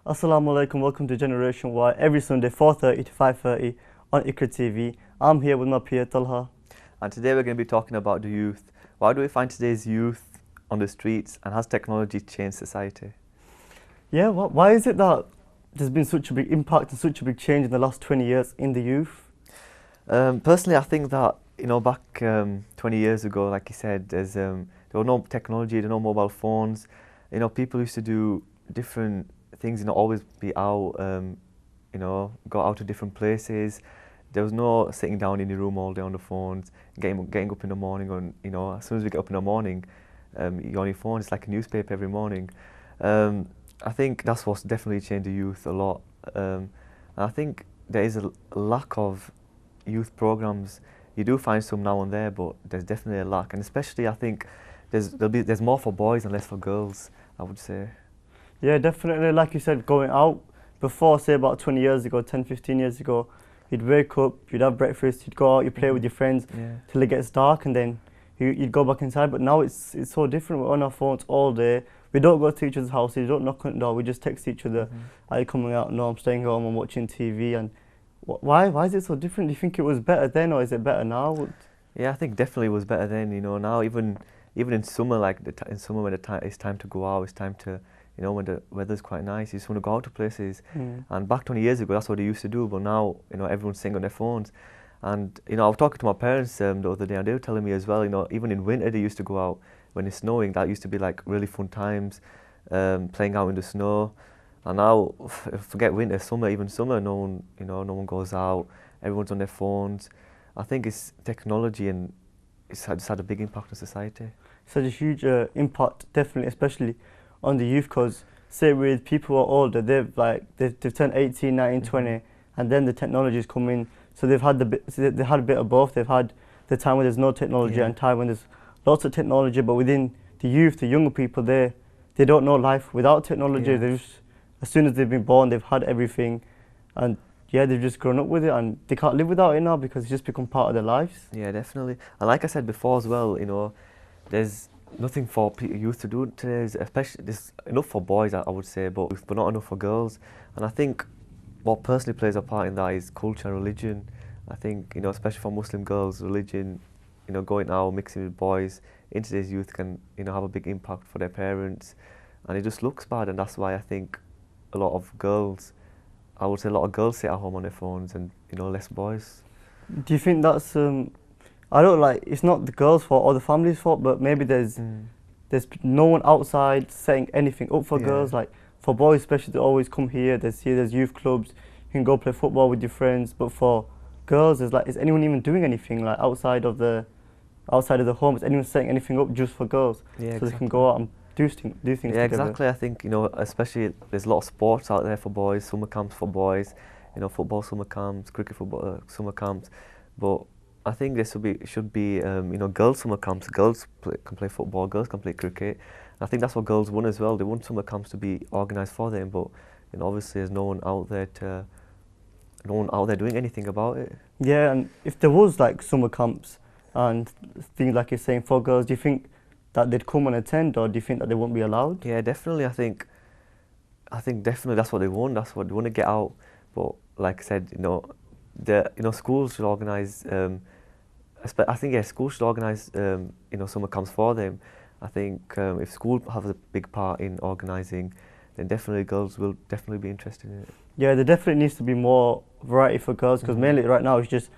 Assalamu alaikum, welcome to Generation Y, every Sunday 4:30 to 5:30 on IQRA TV. I'm here with my peer Talha. And today we're going to be talking about the youth. Why do we find today's youth on the streets, and has technology changed society? Yeah, why is it that there's been such a big impact and such a big change in the last 20 years in the youth? Personally, I think that, back 20 years ago, like you said, there was no technology, there were no mobile phones. People used to do different things, always be out, go out to different places. There was no sitting down in your room all day on the phones, getting up in the morning, as soon as we get up in the morning, you're on your phone. It's like a newspaper every morning. I think that's what's definitely changed the youth a lot. And I think there is a lack of youth programs. You do find some now and there, but there's definitely a lack. And especially, I think there's more for boys and less for girls, I would say. Yeah, definitely. Like you said, going out before, say about 20 years ago, 10, 15 years ago, you'd wake up, you'd have breakfast, you'd go out, you'd play with your friends till it gets dark, and then you'd go back inside. But now it's so different. We're on our phones all day. We don't go to each other's houses, we don't knock on the door, we just text each other, are you coming out? No, I'm staying home, I'm watching TV. And why is it so different? Do you think it was better then, or is it better now? Yeah, I think definitely it was better then. Now even in summer, like in summer when it's time to go out, it's time to, when the weather's quite nice, you just want to go out to places. And back 20 years ago, that's what they used to do. But now, everyone's sitting on their phones. And, I was talking to my parents the other day, and they were telling me as well, even in winter, they used to go out when it's snowing. That used to be like really fun times, playing out in the snow. And now, forget winter, summer, even summer, no one goes out. Everyone's on their phones. I think it's technology, and it's had a big impact on society. Such a huge impact, definitely, especially on the youth, because say with people who are older, they've turned 18, 19, 20, and then the technology's come in. So they've had a bit of both. They've had the time when there's no technology and time when there's lots of technology. But within the youth, the younger people, they don't know life without technology. They just, as soon as they've been born, they've had everything, and they've just grown up with it, and they can't live without it now because it's just become part of their lives. Yeah, definitely. And like I said before as well, there's nothing for youth to do today. Especially, there's enough for boys, I would say, but not enough for girls. And I think what personally plays a part in that is culture and religion. I think, especially for Muslim girls, religion, going out, mixing with boys in today's youth can, have a big impact for their parents. And it just looks bad, and that's why I think a lot of girls sit at home on their phones and, less boys. Do you think that's, it's not the girls' fault or the family's fault, but maybe there's no one outside setting anything up for girls. Like for boys especially, they always come here, there's youth clubs, you can go play football with your friends. But for girls, is anyone even doing anything like outside of the home? Is anyone setting anything up just for girls? Yeah, so they can go out and do things together? Yeah, exactly. I think, especially there's a lot of sports out there for boys, summer camps for boys, football summer camps, cricket football summer camps. But I think there should be girls summer camps. Girls can play football, girls can play cricket. And I think that's what girls want as well. They want summer camps to be organised for them, but obviously there's no one out there doing anything about it. Yeah, and if there was like summer camps and things like you're saying for girls, do you think that they'd come and attend, or do you think that they won't be allowed? Yeah, definitely. I think definitely that's what they want. That's what they want to get out. But like I said, schools should organise. I think schools should organise summer camps for them. I think if school has a big part in organising, then definitely girls will definitely be interested in it. Yeah, there definitely needs to be more variety for girls, because mainly right now it's just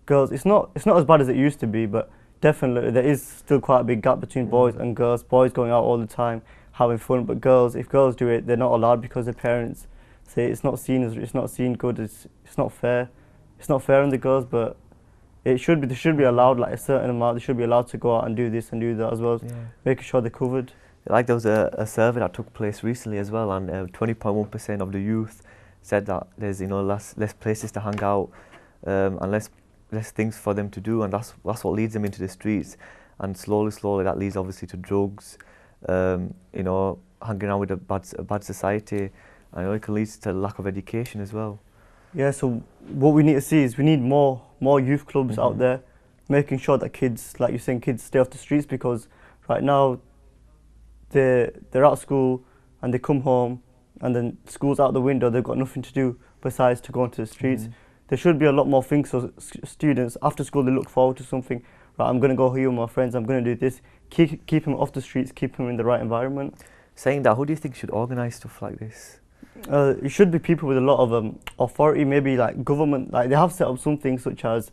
girls. It's not as bad as it used to be, but definitely there is still quite a big gap between boys and girls. Boys going out all the time, having fun, but if girls do it, they're not allowed because their parents say it's not seen good. It's not fair. It's not fair on the girls, but it should be. They should be allowed like a certain amount. They should be allowed to go out and do this and do that as well, making sure they're covered. Like there was a survey that took place recently as well, and 20.1% of the youth said that there's less places to hang out, and less things for them to do, and that's what leads them into the streets. And slowly that leads obviously to drugs, hanging around with a bad society, and it can lead to lack of education as well. Yeah, so what we need to see is we need more youth clubs out there, making sure that kids, like you're saying, kids stay off the streets, because right now they're at school and they come home and then school's out the window, they've got nothing to do besides to go into the streets. There should be a lot more things so students after school they look forward to something. Right, I'm going to go here with my friends, I'm going to do this. Keep them off the streets, keep them in the right environment. Saying that, who do you think should organise stuff like this? It should be people with a lot of authority, maybe like government. Like they have set up some things such as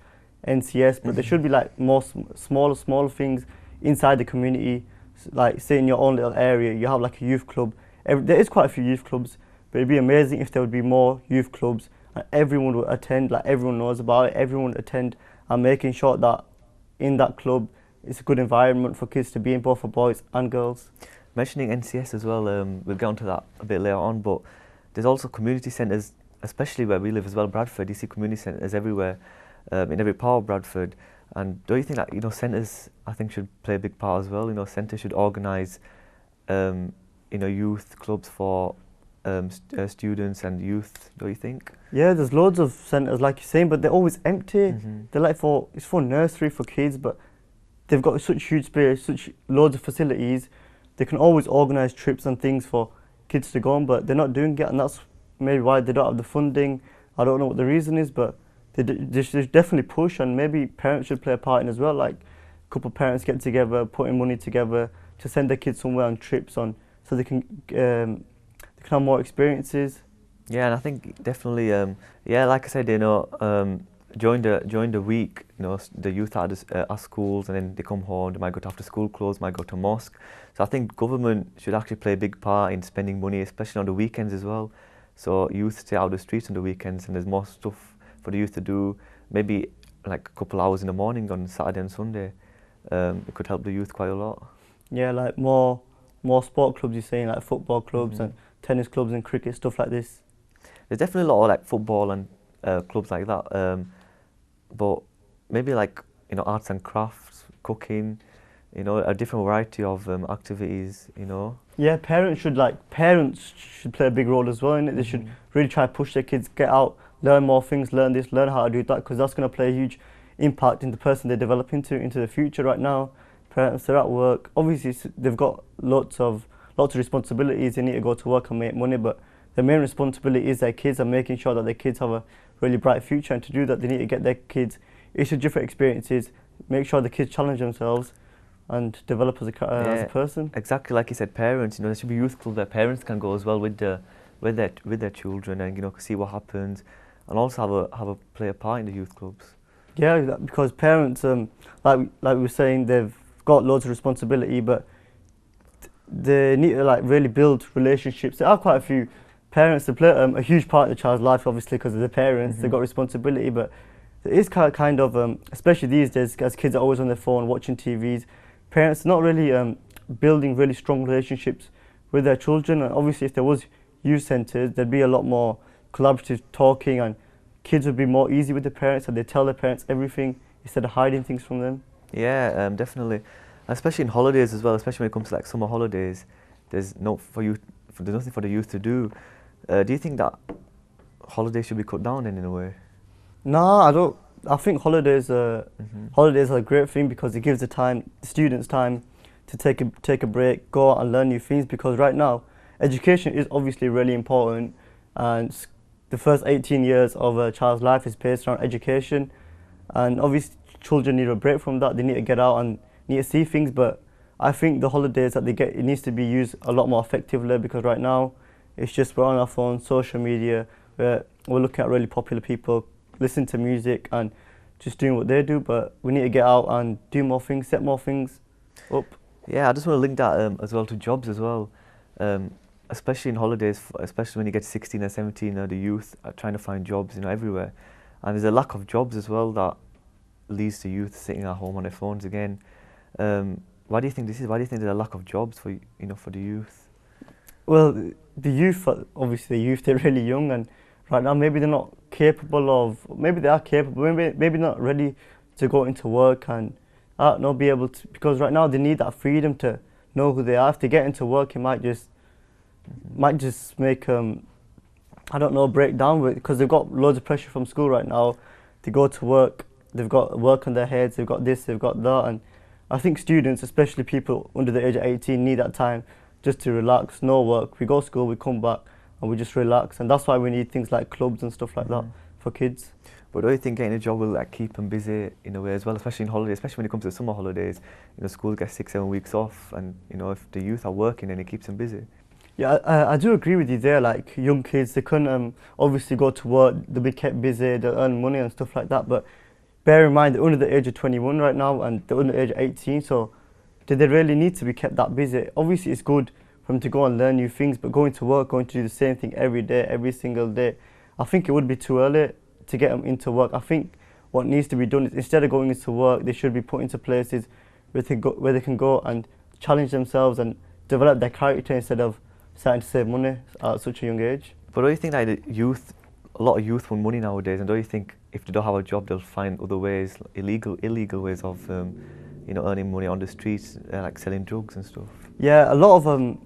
NCS, but there should be like more smaller things inside the community. Like say in your own little area, you have like a youth club. There is quite a few youth clubs, but it'd be amazing if there would be more youth clubs and everyone would attend. Like everyone knows about it, everyone would attend, and making sure that in that club it's a good environment for kids to be in, both for boys and girls. Mentioning NCS as well, we'll get onto that a bit later on, but there's also community centres, especially where we live as well, Bradford. You see community centres everywhere, in every part of Bradford. And don't you think that, you know, centres, I think, should play a big part as well? You know, centres should organise, you know, youth clubs for students and youth, don't you think? Yeah, there's loads of centres, like you're saying, but they're always empty. They're like it's for nursery for kids, but they've got such huge space, such loads of facilities. They can always organise trips and things for kids to go on, but they're not doing it, and that's maybe why they don't have the funding. I don't know what the reason is, but they should definitely push, and maybe parents should play a part in as well. Like a couple of parents get together, putting money together to send their kids somewhere on trips so they can have more experiences. Yeah, and I think definitely, yeah, like I said, you know, during the week, you know, the youth are at schools, and then they come home. They might go to after school clubs, might go to mosque. So I think government should actually play a big part in spending money, especially on the weekends as well. So youth stay out of the streets on the weekends, and there's more stuff for the youth to do. Maybe like a couple hours in the morning on Saturday and Sunday. It could help the youth quite a lot. Yeah, like more sport clubs. You're saying like football clubs and tennis clubs and cricket, stuff like this. There's definitely a lot of like football and clubs like that. But maybe like, you know, arts and crafts, cooking, you know, a different variety of activities, you know. Yeah, parents should play a big role as well in it. They should really try to push their kids, get out, learn more things, learn this, learn how to do that, because that's going to play a huge impact in the person they develop into the future. Right now, parents, they're at work. Obviously, they've got lots of responsibilities. They need to go to work and make money, but the main responsibility is their kids and making sure that their kids have a really bright future. And to do that, they need to get their kids into different experiences, make sure the kids challenge themselves and develop as a person. Exactly, like you said, parents. You know, there should be youth clubs where parents can go as well with their children, and, you know, see what happens, and also play a part in the youth clubs. Yeah, because parents, like we were saying, they've got loads of responsibility, but they need to like really build relationships. There are quite a few parents that play a huge part in the child's life, obviously, because of the parents. They've got responsibility, but there is kind of, especially these days, as kids are always on their phone watching TVs, parents are not really building really strong relationships with their children. And obviously, if there was youth centres, there'd be a lot more collaborative talking, and kids would be more easy with the parents, and they tell their parents everything instead of hiding things from them. Yeah, definitely, especially in holidays as well. Especially when it comes to like summer holidays, there's nothing for the youth to do. Do you think that holidays should be cut down in a way? No, I don't. I think holidays are a great thing, because it gives the students time to take a break, go out and learn new things. Because right now, education is obviously really important, and the first 18 years of a child's life is based around education. And obviously, children need a break from that. They need to get out and need to see things. But I think the holidays that they get, it needs to be used a lot more effectively, because right now, it's just we're on our phones, social media, we're looking at really popular people, listening to music and just doing what they do. But we need to get out and do more things, set more things up. Yeah, I just want to link that as well to jobs as well, especially in holidays, especially when you get 16 and 17, the youth are trying to find jobs, you know, everywhere. And there's a lack of jobs as well that leads to youth sitting at home on their phones again. Why do you think this is? Why do you think there's a lack of jobs for the youth? Well, the youth, obviously they're really young, and right now maybe they're not capable of, maybe they are capable, maybe not ready to go into work and not be able to, because right now they need that freedom to know who they are. If they get into work, it might just make I don't know, break down with, because they've got loads of pressure from school right now. They go to work, they've got work on their heads, they've got this, they've got that, and I think students, especially people under the age of 18, need that time just to relax, no work. We go to school, we come back, and we just relax. And that's why we need things like clubs and stuff like that for kids. But do you think getting a job will like keep them busy in a way as well, especially in holidays, especially when it comes to summer holidays? You know, school gets 6-7 weeks off, and you know, if the youth are working, then it keeps them busy. Yeah, I do agree with you there. Like young kids, they can obviously go to work, they'll be kept busy, they'll earn money and stuff like that. But bear in mind, they're under the age of 21 right now, and they're under the age of 18. So do they really need to be kept that busy? Obviously, it's good for them to go and learn new things, but going to work, going to do the same thing every day, every single day, I think it would be too early to get them into work. I think what needs to be done is, instead of going into work, they should be put into places where they can go and challenge themselves and develop their character instead of starting to save money at such a young age. But do you think that a lot of youth want money nowadays, and do you think if they don't have a job, they'll find other ways, illegal ways of, you know, earning money on the streets, like selling drugs and stuff? Yeah, a lot of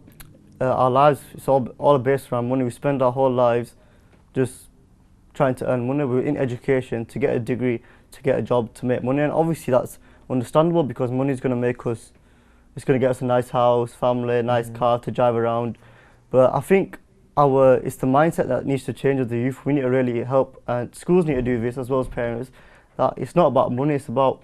our lives, it's all based around money. We spend our whole lives just trying to earn money. We're in education to get a degree, to get a job, to make money, and obviously that's understandable because money is going to make us, it's going to get us a nice house, family, nice car to drive around. But I think it's the mindset that needs to change with the youth. We need to really help, and schools need to do this as well as parents, that it's not about money, it's about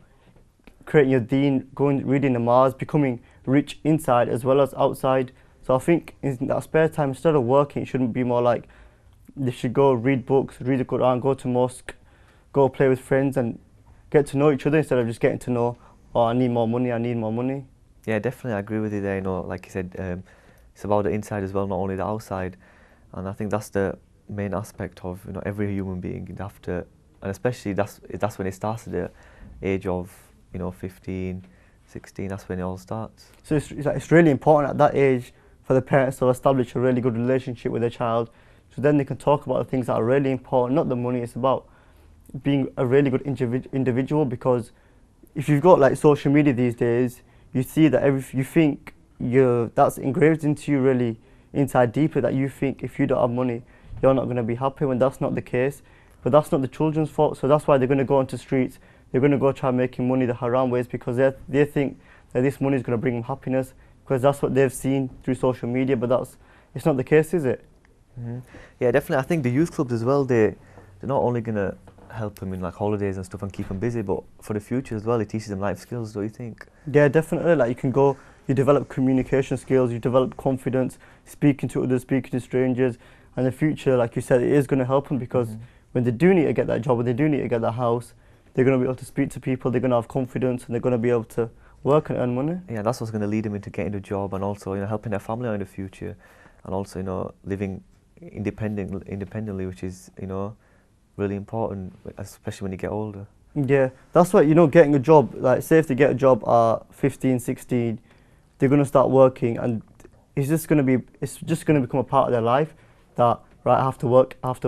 creating your deen, reading the Namaz, becoming rich inside as well as outside. So I think in that spare time, instead of working, it shouldn't be more like they should go read books, read the Quran, go to mosque, go play with friends and get to know each other instead of just getting to know, oh, I need more money, I need more money. Yeah, definitely, I agree with you there. You know, like you said, it's about the inside as well, not only the outside. And I think that's the main aspect of, you know, every human being. You'd have to, and especially that's when it starts at the age of, you know, 15, 16. That's when it all starts. So it's really important at that age for the parents to establish a really good relationship with their child, so then they can talk about the things that are really important, not the money. It's about being a really good individual, because if you've got like social media these days, you see that you think that's engraved into you really inside deeper, that you think if you don't have money, you're not going to be happy, when that's not the case. But that's not the children's fault, so that's why they're going to go onto streets, they're going to go try making money the haram ways, because they think that this money is going to bring them happiness, because that's what they've seen through social media, but it's not the case, is it? Yeah, definitely. I think the youth clubs as well, they're not only going to help them in like holidays and stuff and keep them busy, but for the future as well, it teaches them life skills, don't you think? Yeah, definitely. Like you can go, you develop communication skills, you develop confidence, speaking to others, speaking to strangers, and in the future, like you said, it is going to help them, because when they do need to get that job, when they do need to get that house, they're going to be able to speak to people, they're going to have confidence, and they're going to be able to work and earn money. Yeah, that's what's going to lead them into getting a job, and also, you know, helping their family out in the future, and also, you know, living independently, which is, you know, really important, especially when you get older. Yeah, that's why, you know, getting a job, like say if they get a job at 15, 16, they're going to start working, and it's just going to become a part of their life that, right, I have to work, I have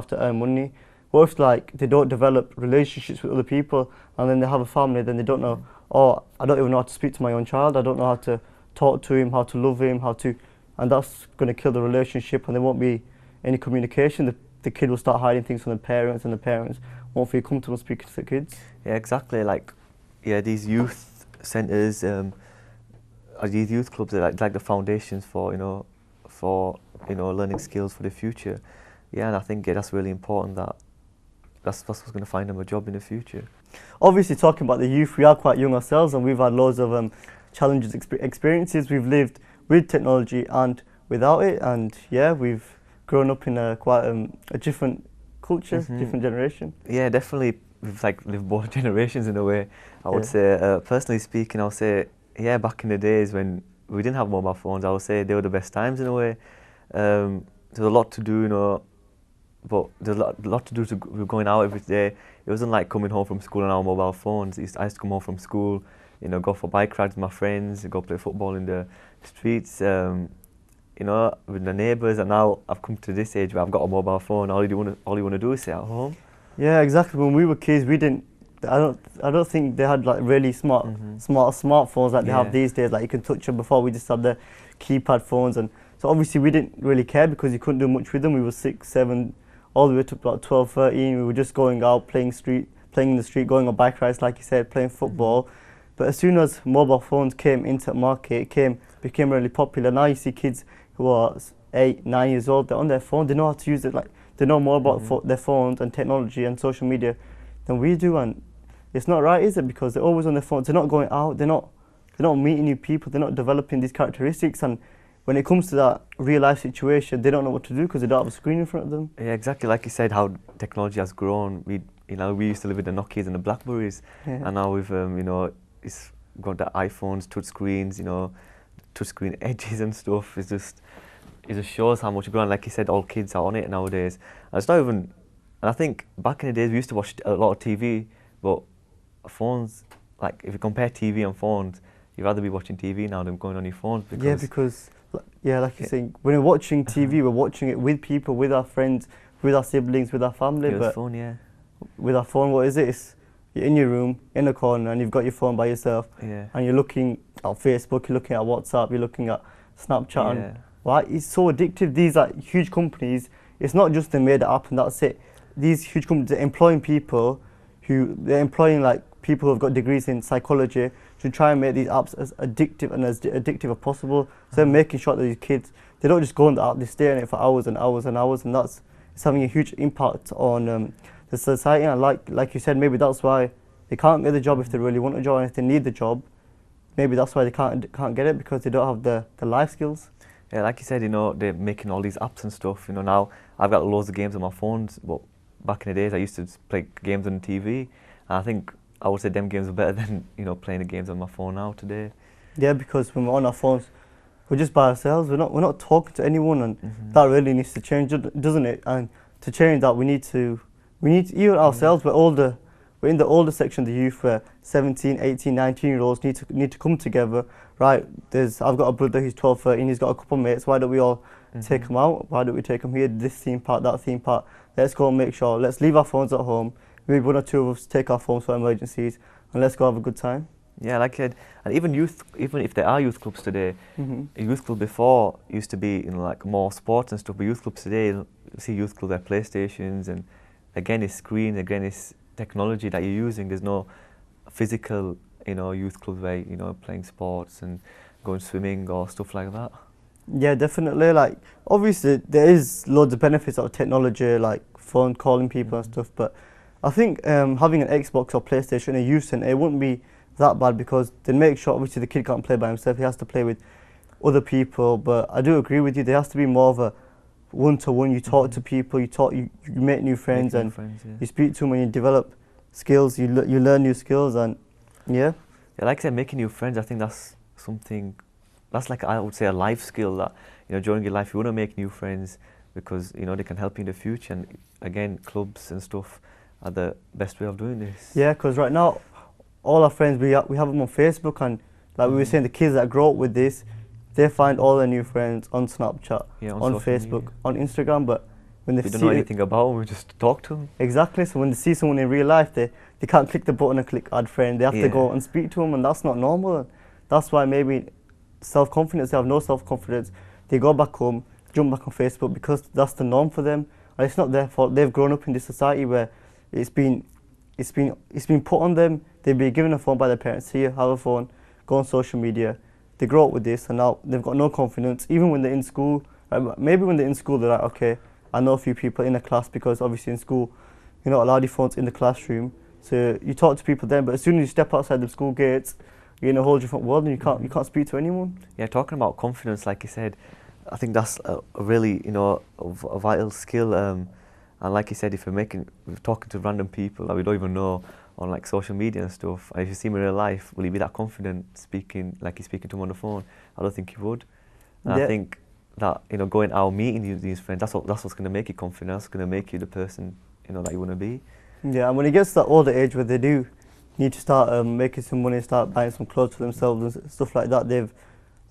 to earn money. What if like they don't develop relationships with other people, and then they have a family, then they don't know, oh, I don't even know how to speak to my own child, I don't know how to talk to him, how to love him, and that's going to kill the relationship, and there won't be any communication. The kid will start hiding things from the parents, and the parents won't feel comfortable speaking to the kids. Yeah, exactly. Like, yeah, these youth centres, these youth clubs are like the foundations for, you know, learning skills for the future. Yeah, and I think that's really important. That's what's going to find them a job in the future. Obviously, talking about the youth, we are quite young ourselves, and we've had loads of challenges, experiences. We've lived with technology and without it, and yeah, we've grown up in quite a different culture, different generation. Yeah, definitely. We've like lived both generations in a way. I would say, personally speaking, I'll say, yeah, back in the days when we didn't have mobile phones, I would say they were the best times in a way. There's a lot to do, you know, but there's a lot to do. We're going out every day. It wasn't like coming home from school on our mobile phones. I used to come home from school, you know, go for bike rides with my friends, go play football in the streets, you know, with the neighbours. And now I've come to this age where I've got a mobile phone. All you want to do is sit at home. Yeah, exactly. When we were kids, we didn't. I don't think they had like really smartphones like they have these days. Like you can touch them. Before we just had the keypad phones, and so obviously we didn't really care because you couldn't do much with them. We were 6, 7, all the way to about 12, 13. We were just going out, playing in the street, going on bike rides, like you said, playing football. But as soon as mobile phones came into the market, became really popular. Now you see kids who are 8, 9 years old, they're on their phone, they know how to use it, like they know more about their phones and technology and social media than we do, and it's not right, is it? Because they're always on their phones, they're not going out, they're not meeting new people, they're not developing these characteristics, and when it comes to that real life situation, they don't know what to do because they don't have a screen in front of them. Yeah, exactly. Like you said, how technology has grown. We used to live with the Nokias and the Blackberries, and now we've it's got the iPhones, touch screens, touch screen edges and stuff. It just shows how much we've grown. Like you said, all kids are on it nowadays. And it's not even. And I think back in the days we used to watch a lot of TV, but phones. Like if you compare TV and phones, you'd rather be watching TV now than going on your phones. Because like you're saying, when we're watching TV, we're watching it with people, with our friends, with our siblings, with our family. But phone, with our phone, what is it? You're in your room, in a corner, and you've got your phone by yourself, and you're looking at Facebook, you're looking at WhatsApp, you're looking at Snapchat. And, right? It's so addictive. These are huge companies. It's not just they made it up and that's it. These huge companies are employing people they're employing like people who have got degrees in psychology to try and make these apps as addictive as possible. So they're making sure that these kids, they don't just go on the app, they stay on it for hours and hours and hours, and it's having a huge impact on the society. And like you said, maybe that's why they can't get the job if they really want a job, and if they need the job, maybe that's why they can't get it, because they don't have the life skills. Yeah, like you said, they're making all these apps and stuff. Now I've got loads of games on my phones, but back in the days I used to play games on TV, and I think I would say them games are better than playing the games on my phone now today. Yeah, because when we're on our phones, we're just by ourselves. We're not talking to anyone, and that really needs to change, doesn't it? And to change that, we need to even ourselves. We're in the older section of the youth, where 17, 18, 19-year-olds need to come together. Right? I've got a brother who's 12, 13. He's got a couple of mates. Why don't we all take them out? Why don't we take them here? This theme park, that theme park. Let's go and make sure. Let's leave our phones at home. Maybe one or two of us take our phones for emergencies, and let's go have a good time. Yeah, like I said, and even if there are youth clubs today, a youth club before used to be like more sports and stuff, but youth clubs today, you see youth clubs have PlayStations, and again it's screen, again it's technology that you're using. There's no physical, youth clubs where playing sports and going swimming or stuff like that. Yeah, definitely. Like obviously there is loads of benefits of technology, like phone calling people and stuff, but I think having an Xbox or PlayStation in a youth centre, it wouldn't be that bad, because they make sure obviously the kid can't play by himself, he has to play with other people. But I do agree with you, there has to be more of a one-to-one. You talk to people, you make new friends, you speak to them, and you develop skills, you learn new skills, and yeah, like I said, making new friends, I think that's something, that's like, I would say, a life skill that during your life you want to make new friends, because they can help you in the future. And again, clubs and stuff are the best way of doing this. Yeah, because right now all our friends, we have them on Facebook, and like we were saying, the kids that grow up with this, they find all their new friends on Snapchat, on Facebook, on Instagram. But when they don't know anything about them, we just talk to them. Exactly. So when they see someone in real life, they can't click the button and click add friend. They have to go and speak to them, and that's not normal. That's why maybe self-confidence, they have no self-confidence. They go back home, jump back on Facebook, because that's the norm for them. And it's not their fault. They've grown up in this society where it's been put on them. They've been given a phone by their parents. Here, have a phone, go on social media. They grow up with this, and now they've got no confidence. Even when they're in school, maybe when they're in school, they're like, okay, I know a few people in a class, because obviously in school, you're not allowed your phones in the classroom. So you talk to people then, but as soon as you step outside the school gates, you're in a whole different world, and you can't speak to anyone. Yeah, talking about confidence, like you said, I think that's a really, a vital skill. And like you said, if we're talking to random people that we don't even know on like social media and stuff, and if you see me in real life, will you be that confident speaking like you're speaking to them on the phone? I don't think you would. And I think that going out, meeting these friends, that's what's going to make you confident. That's going to make you the person that you want to be. Yeah, and when it gets to that older age where they do need to start making some money, start buying some clothes for themselves and stuff like that,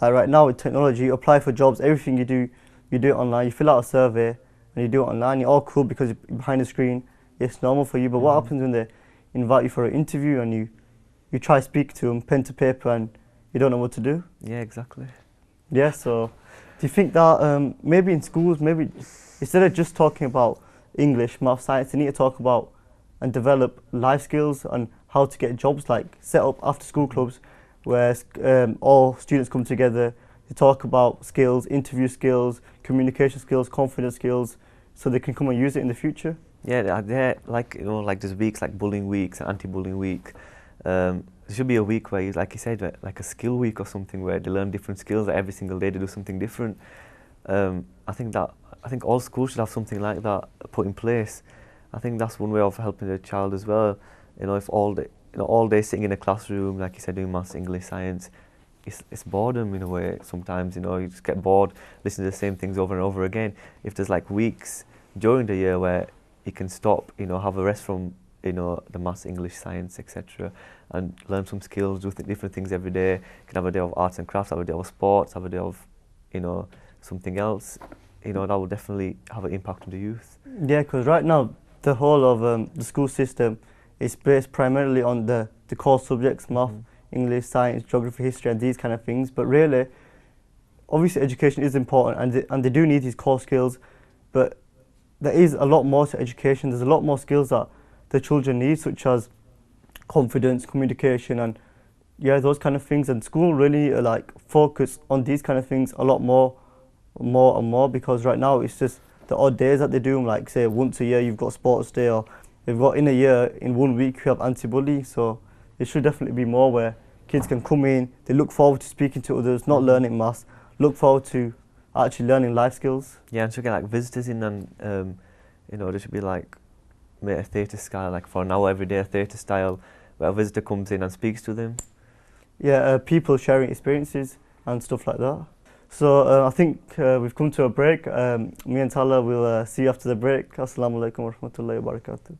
right now with technology, you apply for jobs, everything you do it online. You fill out a survey and you do it online. You're all cool because you're behind the screen. It's normal for you. But what happens when they invite you for an interview and you try to speak to them, pen to paper, and you don't know what to do? Yeah, exactly. Yeah, so do you think that maybe in schools, maybe instead of just talking about English, math, science, they need to talk about and develop life skills and how to get jobs, like set up after school clubs where all students come together, They talk about skills, interview skills, communication skills, confidence skills, so they can come and use it in the future. Yeah, they're like, you know, like there's weeks like bullying weeks, anti-bullying week. There should be a week where, like you said, like a skill week or something where they learn different skills. Like every single day they do something different. I think all schools should have something like that put in place. I think that's one way of helping the child as well. You know, if all day sitting in a classroom, like you said, doing maths, English, science, it's boredom in a way. Sometimes, you know, you just get bored listening to the same things over and over again. If there's like weeks during the year where you can stop, you know, have a rest from, you know, the maths, English, science, etc., and learn some skills, do different things every day. You can have a day of arts and crafts, have a day of sports, have a day of, you know, something else. You know, that will definitely have an impact on the youth. Yeah, because right now the whole of the school system is based primarily on the core subjects, math, English, science, geography, history, and these kind of things. But really, obviously education is important, and they do need these core skills, but there is a lot more to education. There's a lot more skills that the children need, such as confidence, communication, and yeah, those kind of things. And school really like focus on these kind of things a lot more and more, because right now it's just the odd days that they do them, like say once a year you've got sports day, or you've got in a year, in 1 week you have anti-bully. So it should definitely be more where kids can come in, they look forward to speaking to others, not learning maths, look forward to actually learning life skills. Yeah, and should get like visitors in, and you know, there should be like a theatre style, like for an hour every day, a theatre style where a visitor comes in and speaks to them. Yeah, people sharing experiences and stuff like that. So I think we've come to a break. Me and Tala will see you after the break. Assalamu alaikum wa rahmatullahi wa barakatuh.